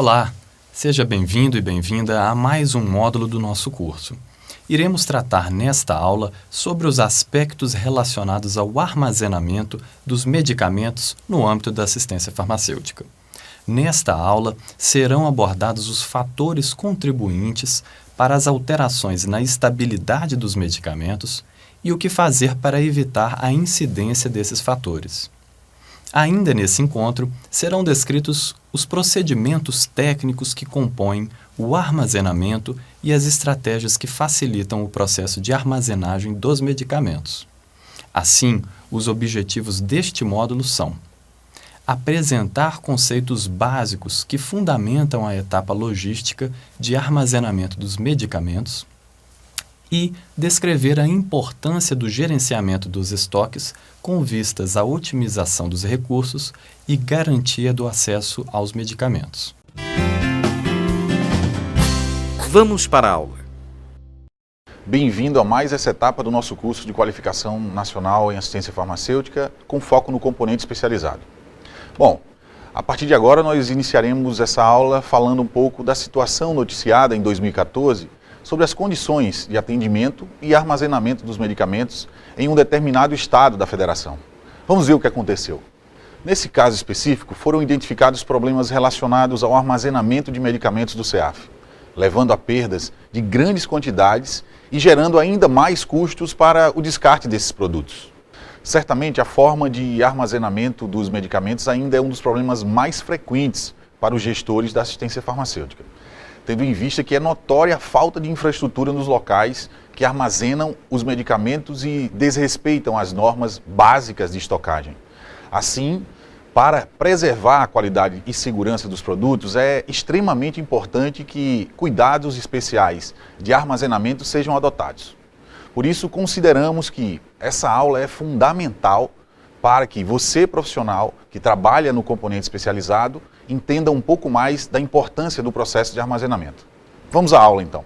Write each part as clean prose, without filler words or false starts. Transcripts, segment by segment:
Olá, seja bem-vindo e bem-vinda a mais um módulo do nosso curso. Iremos tratar nesta aula sobre os aspectos relacionados ao armazenamento dos medicamentos no âmbito da assistência farmacêutica. Nesta aula, serão abordados os fatores contribuintes para as alterações na estabilidade dos medicamentos e o que fazer para evitar a incidência desses fatores. Ainda nesse encontro, serão descritos os procedimentos técnicos que compõem o armazenamento e as estratégias que facilitam o processo de armazenagem dos medicamentos. Assim, os objetivos deste módulo são: apresentar conceitos básicos que fundamentam a etapa logística de armazenamento dos medicamentos e descrever a importância do gerenciamento dos estoques com vistas à otimização dos recursos e garantia do acesso aos medicamentos. Vamos para a aula. Bem-vindo a mais essa etapa do nosso curso de qualificação nacional em assistência farmacêutica com foco no componente especializado. Bom, a partir de agora nós iniciaremos essa aula falando um pouco da situação noticiada em 2014 sobre as condições de atendimento e armazenamento dos medicamentos em um determinado estado da federação. Vamos ver o que aconteceu. Nesse caso específico, foram identificados problemas relacionados ao armazenamento de medicamentos do CEAF, levando a perdas de grandes quantidades e gerando ainda mais custos para o descarte desses produtos. Certamente, a forma de armazenamento dos medicamentos ainda é um dos problemas mais frequentes para os gestores da assistência farmacêutica, tendo em vista que é notória a falta de infraestrutura nos locais que armazenam os medicamentos e desrespeitam as normas básicas de estocagem. Assim, para preservar a qualidade e segurança dos produtos, é extremamente importante que cuidados especiais de armazenamento sejam adotados. Por isso, consideramos que essa aula é fundamental para que você, profissional, que trabalha no componente especializado, entenda um pouco mais da importância do processo de armazenamento. Vamos à aula, então.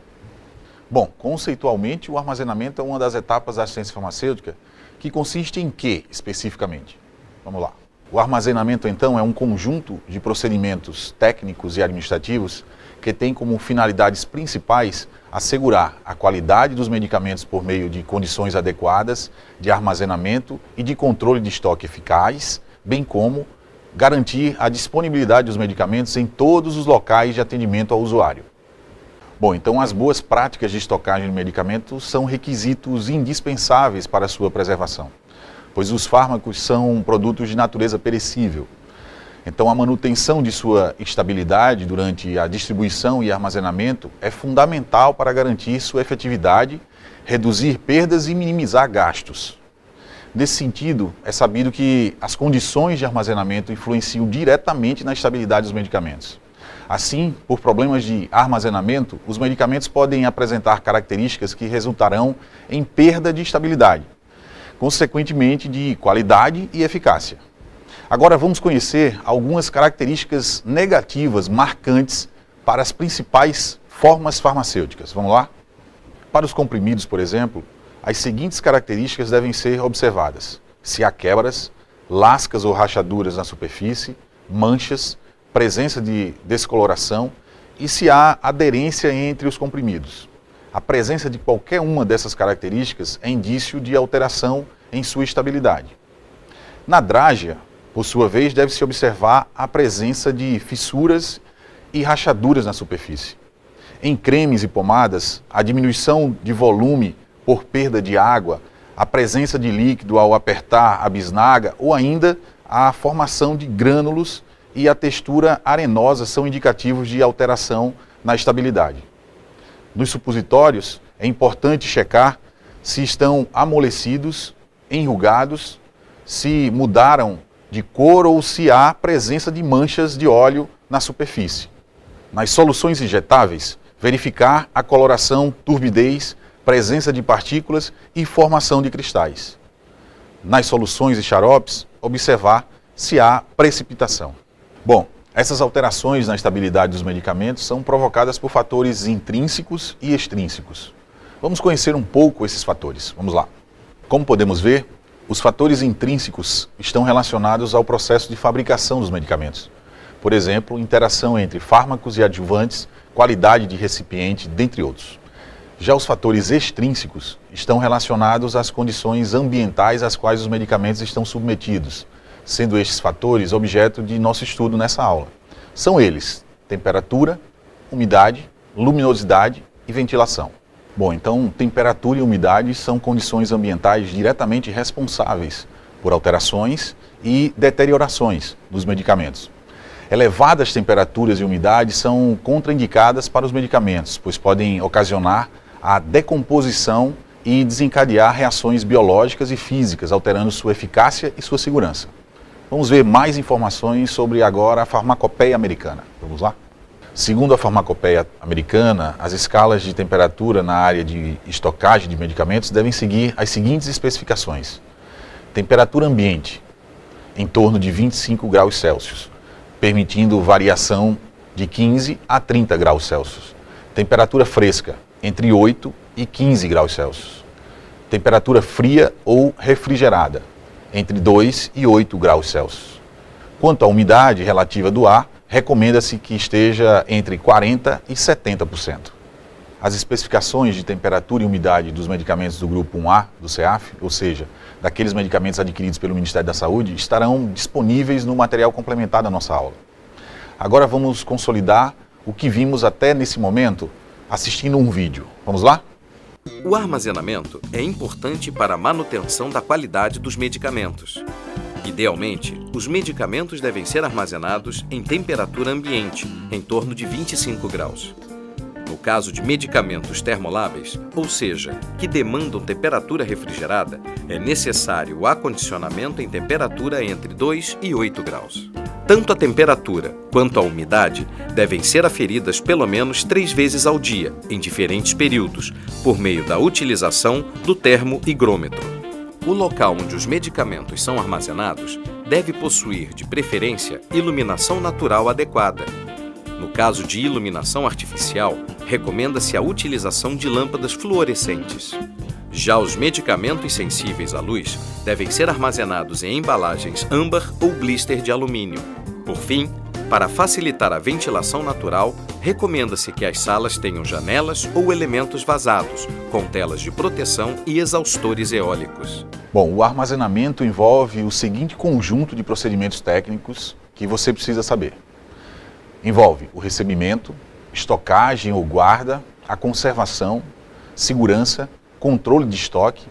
Bom, conceitualmente, o armazenamento é uma das etapas da assistência farmacêutica que consiste em quê, especificamente? Vamos lá. O armazenamento, então, é um conjunto de procedimentos técnicos e administrativos que tem como finalidades principais assegurar a qualidade dos medicamentos por meio de condições adequadas de armazenamento e de controle de estoque eficaz, bem como garantir a disponibilidade dos medicamentos em todos os locais de atendimento ao usuário. Bom, então as boas práticas de estocagem de medicamentos são requisitos indispensáveis para a sua preservação, pois os fármacos são produtos de natureza perecível. Então a manutenção de sua estabilidade durante a distribuição e armazenamento é fundamental para garantir sua efetividade, reduzir perdas e minimizar gastos. Nesse sentido, é sabido que as condições de armazenamento influenciam diretamente na estabilidade dos medicamentos. Assim, por problemas de armazenamento, os medicamentos podem apresentar características que resultarão em perda de estabilidade, consequentemente de qualidade e eficácia. Agora vamos conhecer algumas características negativas marcantes para as principais formas farmacêuticas. Vamos lá? Para os comprimidos, por exemplo, as seguintes características devem ser observadas: se há quebras, lascas ou rachaduras na superfície, manchas, presença de descoloração e se há aderência entre os comprimidos. A presença de qualquer uma dessas características é indício de alteração em sua estabilidade. Na drágia, por sua vez, deve-se observar a presença de fissuras e rachaduras na superfície. Em cremes e pomadas, a diminuição de volume por perda de água, a presença de líquido ao apertar a bisnaga ou ainda a formação de grânulos e a textura arenosa são indicativos de alteração na estabilidade. Nos supositórios, é importante checar se estão amolecidos, enrugados, se mudaram de cor ou se há presença de manchas de óleo na superfície. Nas soluções injetáveis, verificar a coloração, turbidez, presença de partículas e formação de cristais. Nas soluções e xaropes, observar se há precipitação. Bom, essas alterações na estabilidade dos medicamentos são provocadas por fatores intrínsecos e extrínsecos. Vamos conhecer um pouco esses fatores. Vamos lá. Como podemos ver, os fatores intrínsecos estão relacionados ao processo de fabricação dos medicamentos, Por exemplo, interação entre fármacos e adjuvantes, qualidade de recipiente, dentre outros. Já os fatores extrínsecos estão relacionados às condições ambientais às quais os medicamentos estão submetidos, sendo estes fatores objeto de nosso estudo nessa aula. São eles: temperatura, umidade, luminosidade e ventilação. Bom, então temperatura e umidade são condições ambientais diretamente responsáveis por alterações e deteriorações dos medicamentos. Elevadas temperaturas e umidade são contraindicadas para os medicamentos, pois podem ocasionar a decomposição e desencadear reações biológicas e físicas, alterando sua eficácia e sua segurança. Vamos ver mais informações sobre agora a farmacopeia americana. Vamos lá? Segundo a farmacopeia americana, as escalas de temperatura na área de estocagem de medicamentos devem seguir as seguintes especificações: temperatura ambiente, em torno de 25 graus Celsius, permitindo variação de 15 a 30 graus Celsius. Temperatura fresca, entre 8 e 15 graus Celsius. Temperatura fria ou refrigerada, entre 2 e 8 graus Celsius. Quanto à umidade relativa do ar, recomenda-se que esteja entre 40% e 70%. As especificações de temperatura e umidade dos medicamentos do grupo 1A do CEAF, ou seja, daqueles medicamentos adquiridos pelo Ministério da Saúde, estarão disponíveis no material complementar da nossa aula. Agora vamos consolidar o que vimos até nesse momento assistindo um vídeo. Vamos lá? O armazenamento é importante para a manutenção da qualidade dos medicamentos. Idealmente, os medicamentos devem ser armazenados em temperatura ambiente, em torno de 25 graus. No caso de medicamentos termoláveis, ou seja, que demandam temperatura refrigerada, é necessário o acondicionamento em temperatura entre 2 e 8 graus. Tanto a temperatura quanto a umidade devem ser aferidas pelo menos 3 vezes ao dia, em diferentes períodos, por meio da utilização do termohigrômetro. O local onde os medicamentos são armazenados deve possuir, de preferência, iluminação natural adequada. No caso de iluminação artificial, recomenda-se a utilização de lâmpadas fluorescentes. Já os medicamentos sensíveis à luz devem ser armazenados em embalagens âmbar ou blister de alumínio. Por fim, para facilitar a ventilação natural, recomenda-se que as salas tenham janelas ou elementos vazados, com telas de proteção e exaustores eólicos. Bom, o armazenamento envolve o seguinte conjunto de procedimentos técnicos que você precisa saber. Envolve o recebimento, estocagem ou guarda, a conservação, segurança, controle de estoque,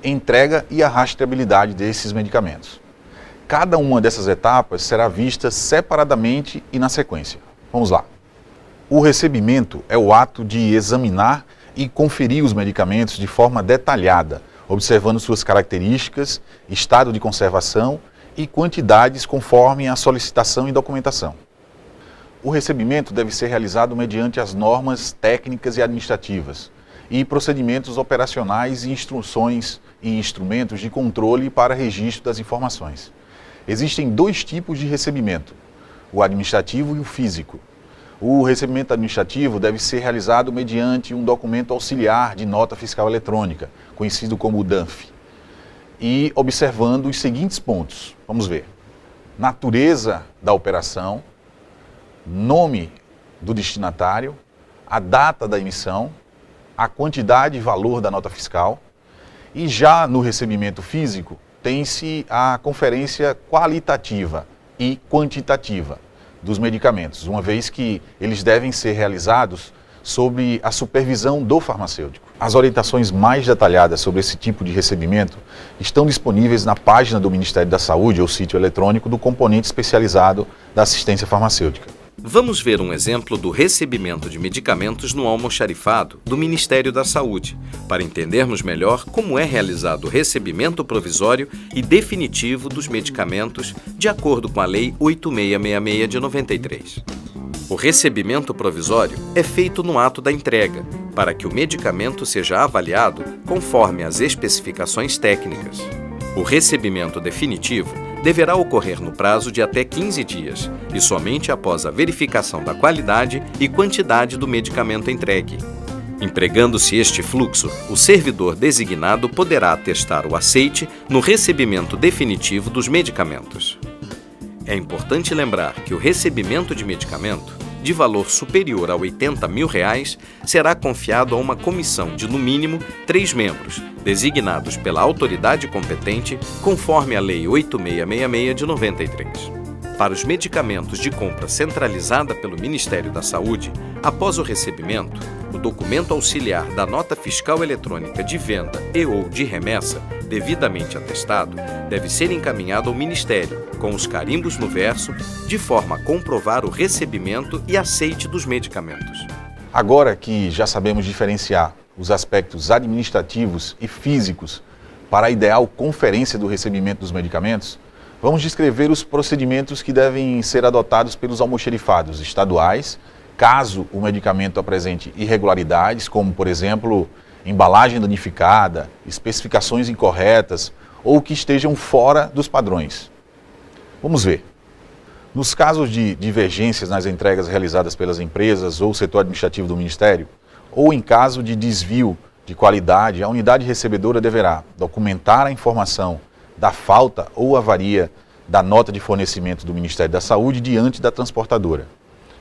entrega e a rastreabilidade desses medicamentos. Cada uma dessas etapas será vista separadamente e na sequência. Vamos lá. O recebimento é o ato de examinar e conferir os medicamentos de forma detalhada, observando suas características, estado de conservação e quantidades conforme a solicitação e documentação. O recebimento deve ser realizado mediante as normas técnicas e administrativas e procedimentos operacionais e instruções e instrumentos de controle para registro das informações. Existem 2 tipos de recebimento, o administrativo e o físico. O recebimento administrativo deve ser realizado mediante um documento auxiliar de nota fiscal eletrônica, conhecido como DANF, e observando os seguintes pontos. Vamos ver: natureza da operação, nome do destinatário, a data da emissão, a quantidade e valor da nota fiscal. E já no recebimento físico, tem-se a conferência qualitativa e quantitativa dos medicamentos, uma vez que eles devem ser realizados sob a supervisão do farmacêutico. As orientações mais detalhadas sobre esse tipo de recebimento estão disponíveis na página do Ministério da Saúde ou sítio eletrônico do componente especializado da assistência farmacêutica. Vamos ver um exemplo do recebimento de medicamentos no almoxarifado do Ministério da Saúde, para entendermos melhor como é realizado o recebimento provisório e definitivo dos medicamentos de acordo com a Lei 8666 de 93. O recebimento provisório é feito no ato da entrega, para que o medicamento seja avaliado conforme as especificações técnicas. O recebimento definitivo deverá ocorrer no prazo de até 15 dias e somente após a verificação da qualidade e quantidade do medicamento entregue. Empregando-se este fluxo, o servidor designado poderá atestar o aceite no recebimento definitivo dos medicamentos. É importante lembrar que o recebimento de medicamento de valor superior a R$80 mil será confiado a uma comissão de, no mínimo, 3 membros, designados pela autoridade competente, conforme a Lei 8666 de 93. Para os medicamentos de compra centralizada pelo Ministério da Saúde, após o recebimento, o documento auxiliar da nota fiscal eletrônica de venda e/ou de remessa, devidamente atestado, deve ser encaminhado ao Ministério, com os carimbos no verso, de forma a comprovar o recebimento e aceite dos medicamentos. Agora que já sabemos diferenciar os aspectos administrativos e físicos para a ideal conferência do recebimento dos medicamentos, vamos descrever os procedimentos que devem ser adotados pelos almoxerifados estaduais, caso o medicamento apresente irregularidades, como, por exemplo, embalagem danificada, especificações incorretas ou que estejam fora dos padrões. Vamos ver. Nos casos de divergências nas entregas realizadas pelas empresas ou setor administrativo do Ministério, ou em caso de desvio de qualidade, a unidade recebedora deverá documentar a informação da falta ou avaria da nota de fornecimento do Ministério da Saúde diante da transportadora.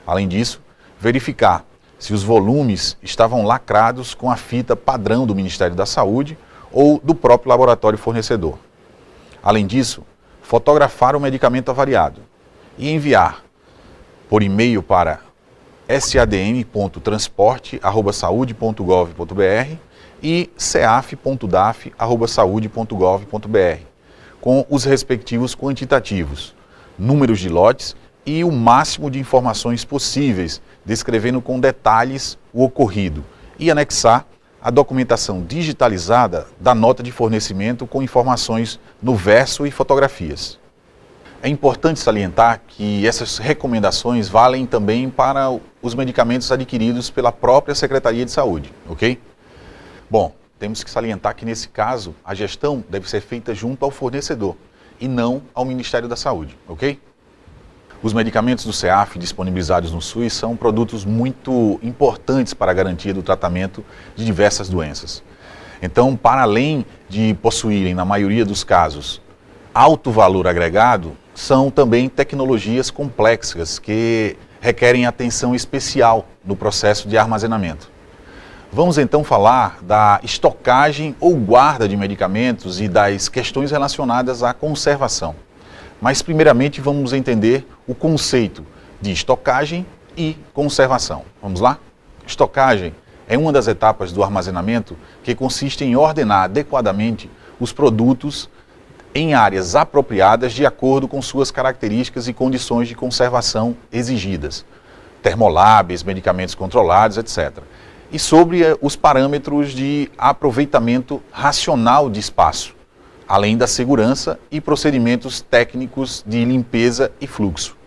Além disso, verificar se os volumes estavam lacrados com a fita padrão do Ministério da Saúde ou do próprio laboratório fornecedor. Além disso, fotografar o medicamento avariado e enviar por e-mail para sadm.transporte@saude.gov.br e ceaf.daf@saude.gov.br, com os respectivos quantitativos, números de lotes e o máximo de informações possíveis, descrevendo com detalhes o ocorrido, e anexar a documentação digitalizada da nota de fornecimento com informações no verso e fotografias. É importante salientar que essas recomendações valem também para os medicamentos adquiridos pela própria Secretaria de Saúde, ok? Bom, temos que salientar que nesse caso a gestão deve ser feita junto ao fornecedor e não ao Ministério da Saúde, ok? Os medicamentos do CEAF disponibilizados no SUS são produtos muito importantes para a garantia do tratamento de diversas doenças. Então, para além de possuírem, na maioria dos casos, alto valor agregado, são também tecnologias complexas que requerem atenção especial no processo de armazenamento. Vamos então falar da estocagem ou guarda de medicamentos e das questões relacionadas à conservação. Mas primeiramente vamos entender o conceito de estocagem e conservação. Vamos lá? Estocagem é uma das etapas do armazenamento que consiste em ordenar adequadamente os produtos em áreas apropriadas de acordo com suas características e condições de conservação exigidas, termolábeis, medicamentos controlados, etc. E sobre os parâmetros de aproveitamento racional de espaço, além da segurança e procedimentos técnicos de limpeza e fluxo.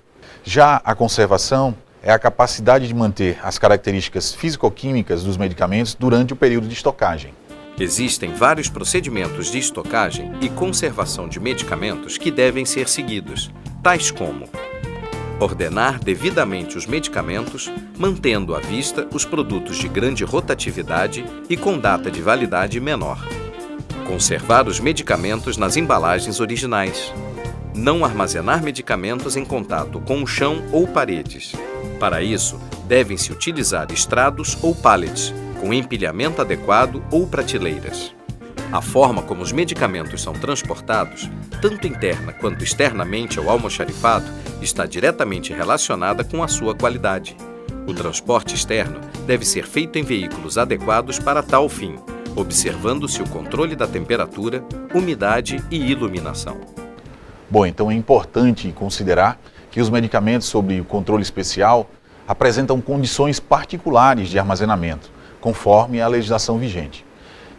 Já a conservação é a capacidade de manter as características físico-químicas dos medicamentos durante o período de estocagem. Existem vários procedimentos de estocagem e conservação de medicamentos que devem ser seguidos, tais como: ordenar devidamente os medicamentos, mantendo à vista os produtos de grande rotatividade e com data de validade menor. Conservar os medicamentos nas embalagens originais. Não armazenar medicamentos em contato com o chão ou paredes. Para isso, devem-se utilizar estrados ou pallets, com empilhamento adequado ou prateleiras. A forma como os medicamentos são transportados, tanto interna quanto externamente ao almoxarifado, está diretamente relacionada com a sua qualidade. O transporte externo deve ser feito em veículos adequados para tal fim, observando-se o controle da temperatura, umidade e iluminação. Bom, então é importante considerar que os medicamentos sob o controle especial apresentam condições particulares de armazenamento, conforme a legislação vigente.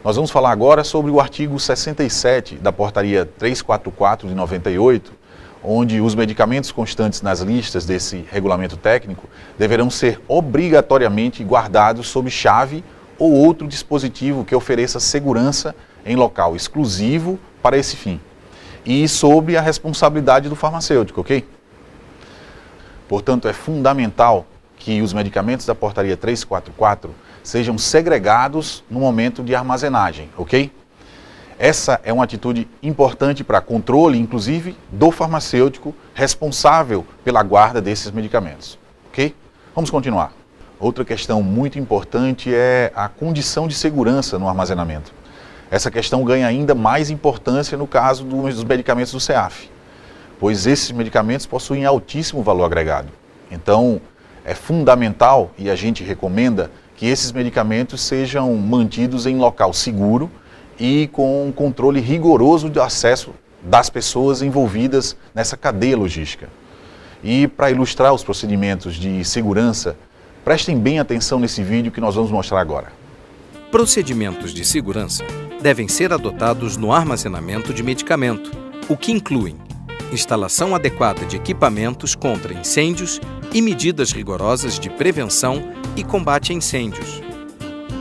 Nós vamos falar agora sobre o artigo 67 da Portaria 344 de 98, onde os medicamentos constantes nas listas desse regulamento técnico deverão ser obrigatoriamente guardados sob chave ou outro dispositivo que ofereça segurança em local exclusivo para esse fim, e sob a responsabilidade do farmacêutico, ok? Portanto, é fundamental que os medicamentos da Portaria 344 sejam segregados no momento de armazenagem, ok? Essa é uma atitude importante para controle, inclusive, do farmacêutico responsável pela guarda desses medicamentos. Ok? Vamos continuar. Outra questão muito importante é a condição de segurança no armazenamento. Essa questão ganha ainda mais importância no caso dos medicamentos do CEAF, pois esses medicamentos possuem altíssimo valor agregado. Então, é fundamental e a gente recomenda que esses medicamentos sejam mantidos em local seguro e com um controle rigoroso de acesso das pessoas envolvidas nessa cadeia logística. E para ilustrar os procedimentos de segurança, prestem bem atenção nesse vídeo que nós vamos mostrar agora. Procedimentos de segurança devem ser adotados no armazenamento de medicamento, o que incluem instalação adequada de equipamentos contra incêndios e medidas rigorosas de prevenção e combate a incêndios.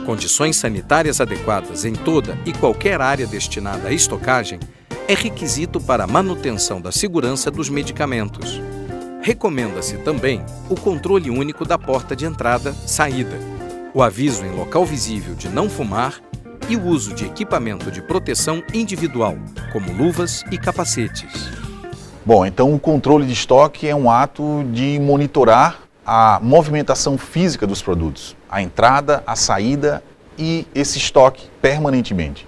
Condições sanitárias adequadas em toda e qualquer área destinada à estocagem é requisito para a manutenção da segurança dos medicamentos. Recomenda-se também o controle único da porta de entrada-saída, o aviso em local visível de não fumar e o uso de equipamento de proteção individual, como luvas e capacetes. Bom, então o controle de estoque é um ato de monitorar a movimentação física dos produtos, a entrada, a saída e esse estoque permanentemente.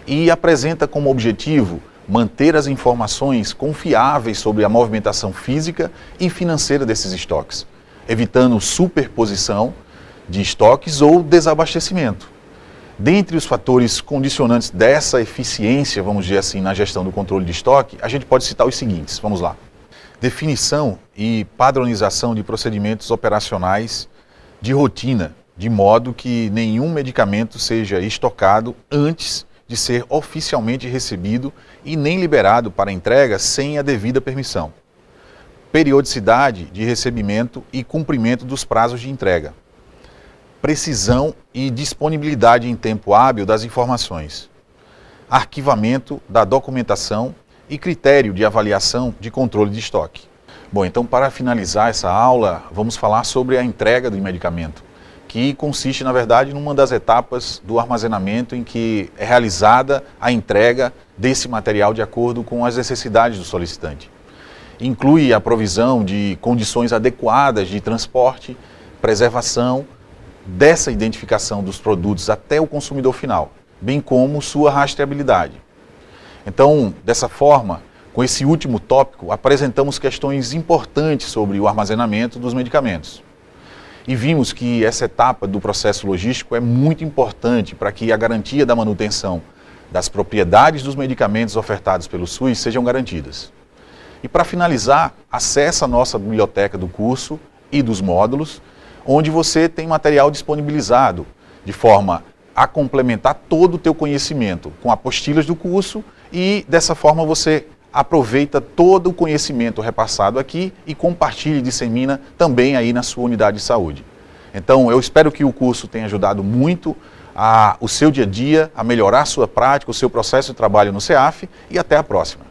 E apresenta como objetivo manter as informações confiáveis sobre a movimentação física e financeira desses estoques, evitando superposição de estoques ou desabastecimento. Dentre os fatores condicionantes dessa eficiência, vamos dizer assim, na gestão do controle de estoque, a gente pode citar os seguintes, vamos lá. Definição e padronização de procedimentos operacionais de rotina, de modo que nenhum medicamento seja estocado antes de ser oficialmente recebido e nem liberado para entrega sem a devida permissão. Periodicidade de recebimento e cumprimento dos prazos de entrega. Precisão e disponibilidade em tempo hábil das informações. Arquivamento da documentação e critério de avaliação de controle de estoque. Bom, então para finalizar essa aula, vamos falar sobre a entrega do medicamento, que consiste, na verdade, numa das etapas do armazenamento em que é realizada a entrega desse material de acordo com as necessidades do solicitante. Inclui a provisão de condições adequadas de transporte, preservação, dessa identificação dos produtos até o consumidor final, bem como sua rastreabilidade. Então, dessa forma, com esse último tópico, apresentamos questões importantes sobre o armazenamento dos medicamentos. E vimos que essa etapa do processo logístico é muito importante para que a garantia da manutenção das propriedades dos medicamentos ofertados pelo SUS sejam garantidas. E para finalizar, acesse a nossa biblioteca do curso e dos módulos, onde você tem material disponibilizado de forma a complementar todo o teu conhecimento com apostilas do curso e dessa forma você aproveita todo o conhecimento repassado aqui e compartilha e dissemina também aí na sua unidade de saúde. Então eu espero que o curso tenha ajudado muito o seu dia a dia, a melhorar a sua prática, o seu processo de trabalho no CEAF e até a próxima.